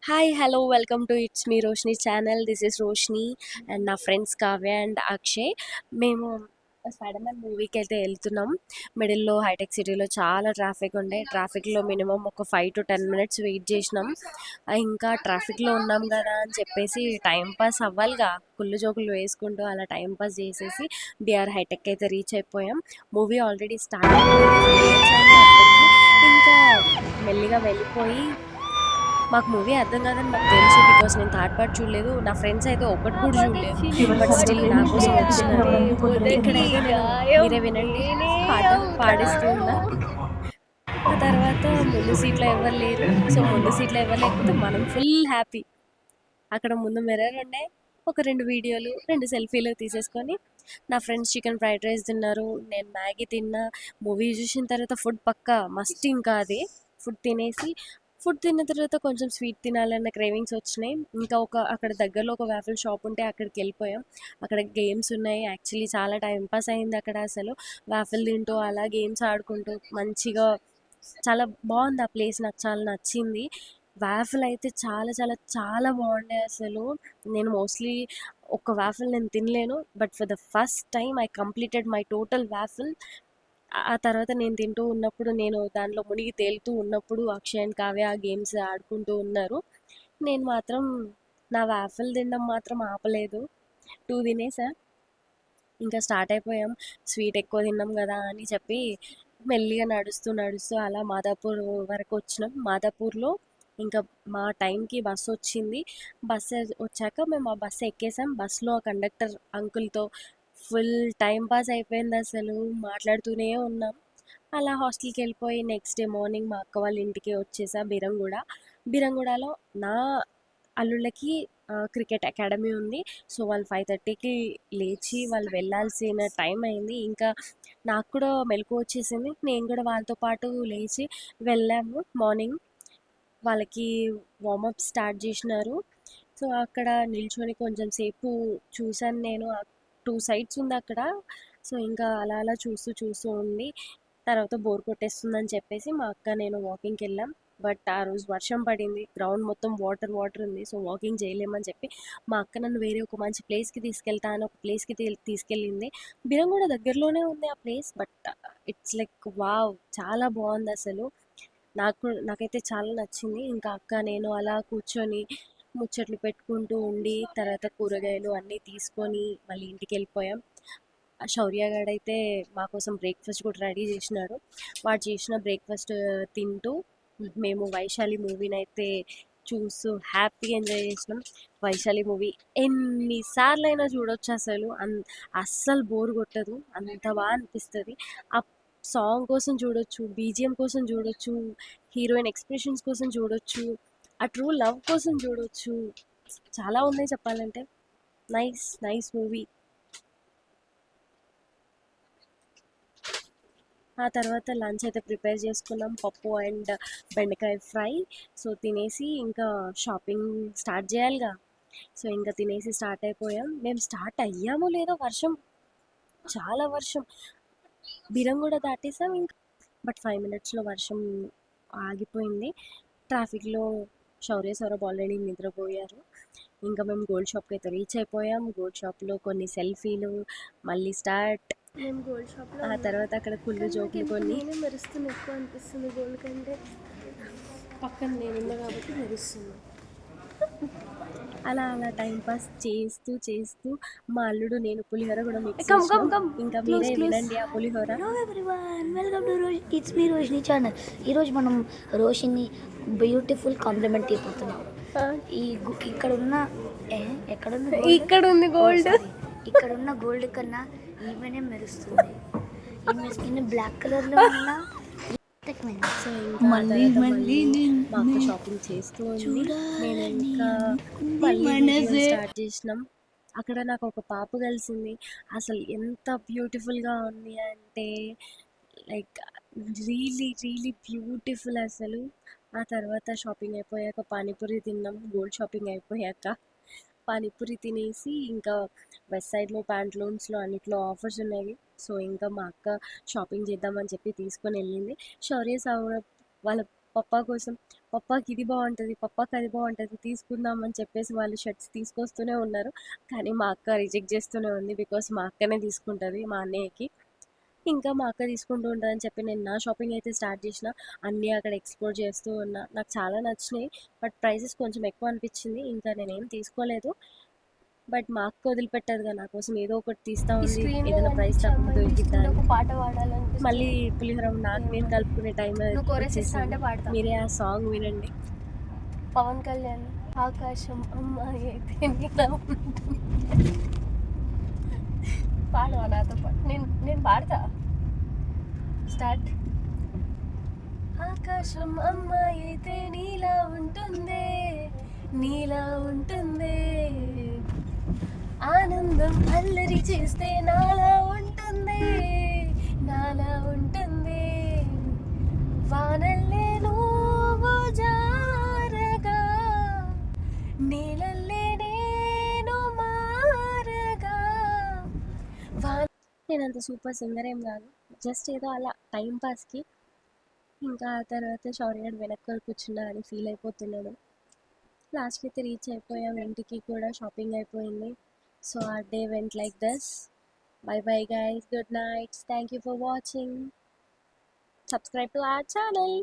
Hi, hello, welcome to It's Me Roshni channel. This is Roshni and నా friends Kavya and Akshay. మేము spider man మూవీకి అయితే వెళ్తున్నాం. మిడిల్లో హైటెక్ సిటీలో చాలా ట్రాఫిక్ ఉండే. ట్రాఫిక్లో మినిమం ఒక 5 to 10 minutes వెయిట్ చేసినాం. ఇంకా ట్రాఫిక్లో ఉన్నాం కదా అని చెప్పేసి టైం పాస్ అవ్వాలిగా, కుళ్ళు జోకులు వేసుకుంటూ అలా టైం పాస్ చేసేసి బీఆర్ హైటెక్ అయితే రీచ్ అయిపోయాం. మూవీ ఆల్రెడీ స్టార్ట్ అయిపోయింది. ఇంకా మెల్లిగా వెళ్ళిపోయి మాకు మూవీ అర్థం కాదని మాకు తెలుసు, బికాస్ నేను థర్డ్ పార్ట్ చూడలేదు. నా ఫ్రెండ్స్ అయితే ఒకటి కూడా చూడలేదు. బట్ స్టిల్ నా కోసం వచ్చినారు. ఇక్కడైతే నేను మీరే వినండి పాట పాడిస్తున్నా. ఆ తర్వాత ముందు సీట్లో ఎవరు లేరు. సో ముందు సీట్లో ఎవరు లేకపోతే మనం ఫుల్ హ్యాపీ. అక్కడ ముందు మిర్రర్ ఉండే, ఒక 2 వీడియోలు 2 సెల్ఫీలు తీసేసుకొని నా ఫ్రెండ్స్ చికెన్ ఫ్రైడ్ రైస్ తిన్నారు, నేను మ్యాగీ తిన్నా. మూవీ చూసిన తర్వాత ఫుడ్ పక్కా మస్ట్. ఇంకా అది ఫుడ్ తిన్న తర్వాత కొంచెం స్వీట్ తినాలన్న క్రేవింగ్స్ వచ్చినాయి. ఇంకా అక్కడ దగ్గరలో ఒక వాఫిల్ షాప్ ఉంటే అక్కడికి వెళ్ళిపోయాం. అక్కడ గేమ్స్ ఉన్నాయి. యాక్చువల్లీ చాలా టైం పాస్ అయింది అక్కడ. అసలు వాఫిల్ తింటూ అలా గేమ్స్ ఆడుకుంటూ మంచిగా చాలా బాగుంది ఆ ప్లేస్. నాకు చాలా నచ్చింది. వాఫిల్ అయితే చాలా చాలా చాలా బాగుండే అసలు. నేను మోస్ట్లీ ఒక వాఫిల్ నేను తినలేను, but for the first time I completed my total waffle. ఆ తర్వాత నేను తింటూ ఉన్నప్పుడు, నేను దాంట్లో మునిగి తేలుతూ ఉన్నప్పుడు అక్షయ్ అండ్ కావ్య ఆ గేమ్స్ ఆడుకుంటూ ఉన్నారు. నేను మాత్రం నా వాఫిల్ తినడం మాత్రం ఆపలేదు. 2 తినేసా. ఇంకా స్టార్ట్ అయిపోయాం. స్వీట్ ఎక్కువ తిన్నాం కదా అని చెప్పి మెల్లిగా నడుస్తూ నడుస్తూ అలా మాదాపూర్ వరకు వచ్చినాం. మాదాపూర్లో ఇంకా మా టైంకి బస్సు వచ్చింది. బస్సు వచ్చాక మేము ఆ బస్సు ఎక్కేసాం. బస్సులో కండక్టర్ అంకుల్తో ఫుల్ టైం పాస్ అయిపోయింది అసలు. మాట్లాడుతూనే ఉన్నాం. అలా హాస్టల్కి వెళ్ళిపోయి నెక్స్ట్ డే మార్నింగ్ మా అక్క వాళ్ళ ఇంటికి వచ్చేసా, బీరంగూడలో నా అల్లుళ్ళకి క్రికెట్ అకాడమీ ఉంది. సో వాళ్ళు 5:30కి లేచి వాళ్ళు వెళ్ళాల్సిన టైం అయింది. ఇంకా నాకు కూడా మెలకు వచ్చేసింది. నేను కూడా వాళ్ళతో పాటు లేచి వెళ్ళాము. మార్నింగ్ వాళ్ళకి వార్మప్ స్టార్ట్ చేసినారు. సో అక్కడ నిల్చొని కొంచెం సేపు చూశాను నేను. 2 సైడ్స్ ఉంది అక్కడ. సో ఇంకా అలా అలా చూస్తూ చూస్తూ ఉండి తర్వాత బోర్ కొట్టేస్తుందని చెప్పేసి మా అక్క నేను వాకింగ్కి వెళ్ళాం. బట్ ఆ రోజు వర్షం పడింది, గ్రౌండ్ మొత్తం వాటర్ వాటర్ ఉంది. సో వాకింగ్ చేయలేమని చెప్పి మా అక్క నన్ను వేరే ఒక మంచి ప్లేస్కి తీసుకెళ్తా అని ఒక ప్లేస్కి తీసుకెళ్ళింది. బిరంగూడ దగ్గరలోనే ఉంది ఆ place, but it's like wow, చాలా బాగుంది అసలు. నాకైతే చాలా నచ్చింది. ఇంకా అక్క నేను అలా కూర్చొని ముచ్చట్లు పెట్టుకుంటూ ఉండి తర్వాత కూరగాయలు అన్నీ తీసుకొని మళ్ళీ ఇంటికి వెళ్ళిపోయాం. ఆ శౌర్య గాడైతే మా కోసం బ్రేక్ఫాస్ట్ కూడా రెడీ చేసినాడు. వాడు చేసిన బ్రేక్ఫాస్ట్ తింటూ మేము వైశాలి మూవీని అయితే చూస్తూ హ్యాపీగా ఎంజాయ్ చేసినాం. వైశాలి మూవీ ఎన్నిసార్లు అయినా చూడొచ్చు అసలు. అస్సలు బోర్ కొట్టదు, అంత బాగా అనిపిస్తుంది. ఆ సాంగ్ కోసం చూడొచ్చు, బీజిఎం కోసం చూడొచ్చు, హీరోయిన్ ఎక్స్ప్రెషన్స్ కోసం చూడొచ్చు, ఆ ట్రూ లవ్ కోసం చూడొచ్చు. చాలా ఉన్నాయి చెప్పాలంటే. Nice nice movie. ఆ తర్వాత లంచ్ అయితే ప్రిపేర్ చేసుకున్నాం, పప్పు అండ్ బెండకాయ ఫ్రై. సో తినేసి ఇంకా షాపింగ్ స్టార్ట్ చేయాలిగా. సో ఇంకా తినేసి స్టార్ట్ అయిపోయాం. మేము స్టార్ట్ అయ్యామో లేదో వర్షం, చాలా వర్షం. బిరంగూడ దాటేసాం ఇంకా, బట్ 5 minutesలో వర్షం ఆగిపోయింది. ట్రాఫిక్లో శౌర్య సౌరభ్ ఆల్రెడీ నిద్రపోయారు. ఇంకా మేము గోల్డ్ షాప్కి అయితే రీచ్ అయిపోయాం. గోల్డ్ షాప్లో కొన్ని సెల్ఫీలు, మళ్ళీ స్టార్ట్. మేము గోల్డ్ షాప్లో ఆ తర్వాత అక్కడ కుళ్ళు జోకులు కొన్ని. నేనే మెరుస్తుంది ఎక్కువ అనిపిస్తుంది గోల్డ్ కంటే. పక్కన నేనున్నా కాబట్టి మెరుస్తుంది. అలా అలా టైం పాస్ చేస్తూ చేస్తూ మా అల్లుడు నేను పులిహోర కూడా మిక్స్ చేసినాం. ఇంకా మీరే వినండి ఆ pulihora. Hello everyone, welcome to it's me Roshini channel. ఈరోజు మనం రోషిని బ్యూటిఫుల్ కాంప్లిమెంట్ అయిపోతున్నాం. ఇక్కడ ఉన్న ఇక్కడ ఉంది గోల్డ్. ఇక్కడ ఉన్న గోల్డ్ కన్నా ఈమెనే మెరుస్తుంది. ఈమె స్కిన్ బ్లాక్ కలర్లో ఉన్న సో ఇంకా మళ్ళీ మా అక్క షాపింగ్ చేస్తూ ఉంది. నేను ఇంకా మళ్ళీ స్టార్ట్ చేసినాం. అక్కడ నాకు ఒక పాప కలిసింది. అసలు ఎంత బ్యూటిఫుల్గా ఉంది అంటే లైక్ రియలీ రియలీ బ్యూటిఫుల్ అసలు. ఆ తర్వాత షాపింగ్ అయిపోయాక పానీపూరి తిన్నాం. గోల్డ్ షాపింగ్ అయిపోయాక పానీపూరి తినేసి ఇంకా వెస్ట్ సైడ్లో ప్యాంట్లూన్స్లో అన్నిట్లో ఆఫర్స్ ఉన్నాయి. సో ఇంకా మా అక్క షాపింగ్ చేద్దామని చెప్పి తీసుకొని వెళ్ళింది. శౌర్య సౌరభ్ వాళ్ళ పప్పా కోసం పప్పాకి ఇది బాగుంటుంది, పప్పాకి అది బాగుంటుంది, తీసుకుందాం అని చెప్పేసి వాళ్ళు షర్ట్స్ తీసుకొస్తూనే ఉన్నారు. కానీ మా అక్క రిజెక్ట్ చేస్తూనే ఉంది. బికాస్ మా అక్కనే తీసుకుంటుంది మా అన్నయ్యకి. ఇంకా మా అక్క తీసుకుంటూ ఉంటుందని చెప్పి నేను నా షాపింగ్ అయితే స్టార్ట్ చేసిన. అన్నీ అక్కడ ఎక్స్ప్లోర్ చేస్తూ ఉన్నా. నాకు చాలా నచ్చినాయి. బట్ ప్రైసెస్ కొంచెం ఎక్కువ అనిపించింది. ఇంకా నేనేం తీసుకోలేదు. బట్ మా అక్క వదిలిపెట్టదుగా నా కోసం ఏదో ఒకటి తీస్తూ ఈ ఉంది. స్క్రీన్ ఏదైనా ప్రైస్ తక్కువ దొరికిద్దా అని. ఒక పాట పాడాలనిపిస్తుంది. మళ్ళీ పులిహోర నాకు నేను కలుపుకునే టైం నువ్వు కోరస్ ఇస్తా అంటే వచ్చేసింది. పాడతా. మీరే ఆ సాంగ్ వినండి. పవన్ కళ్యాణ్ ఆకాశం అమ్మాయి అయితే నీలా ఉంటుంది. పాడవా నాతో పాటు? నేను పాడతా. స్టార్ట్. ఆకాశం అమ్మాయి అయితే నీలా ఉంటుందే, నీలా ఉంటుందే. ఆనందం అల్లరి చేస్తే నాలా ఉంటుందే, నాలా ఉంటుందే. వానల్లే నువ్వు జారగా, నీలల్లే నేను మారగా. నేను అంత సూపర్ సింగర్ ఏం కాదు. జస్ట్ ఏదో అలా టైం పాస్కి. ఇంకా ఆ తర్వాత శౌర్యగాడు వెనక్కి కూర్చున్నా అని ఫీల్ అయిపోతున్నాడు. లాస్ట్కి అయితే రీచ్ అయిపోయాం ఇంటికి కూడా. షాపింగ్ అయిపోయింది. సో ఆ day vent like this. By bye guys, good night, thank you for watching. Subscribe to our channel.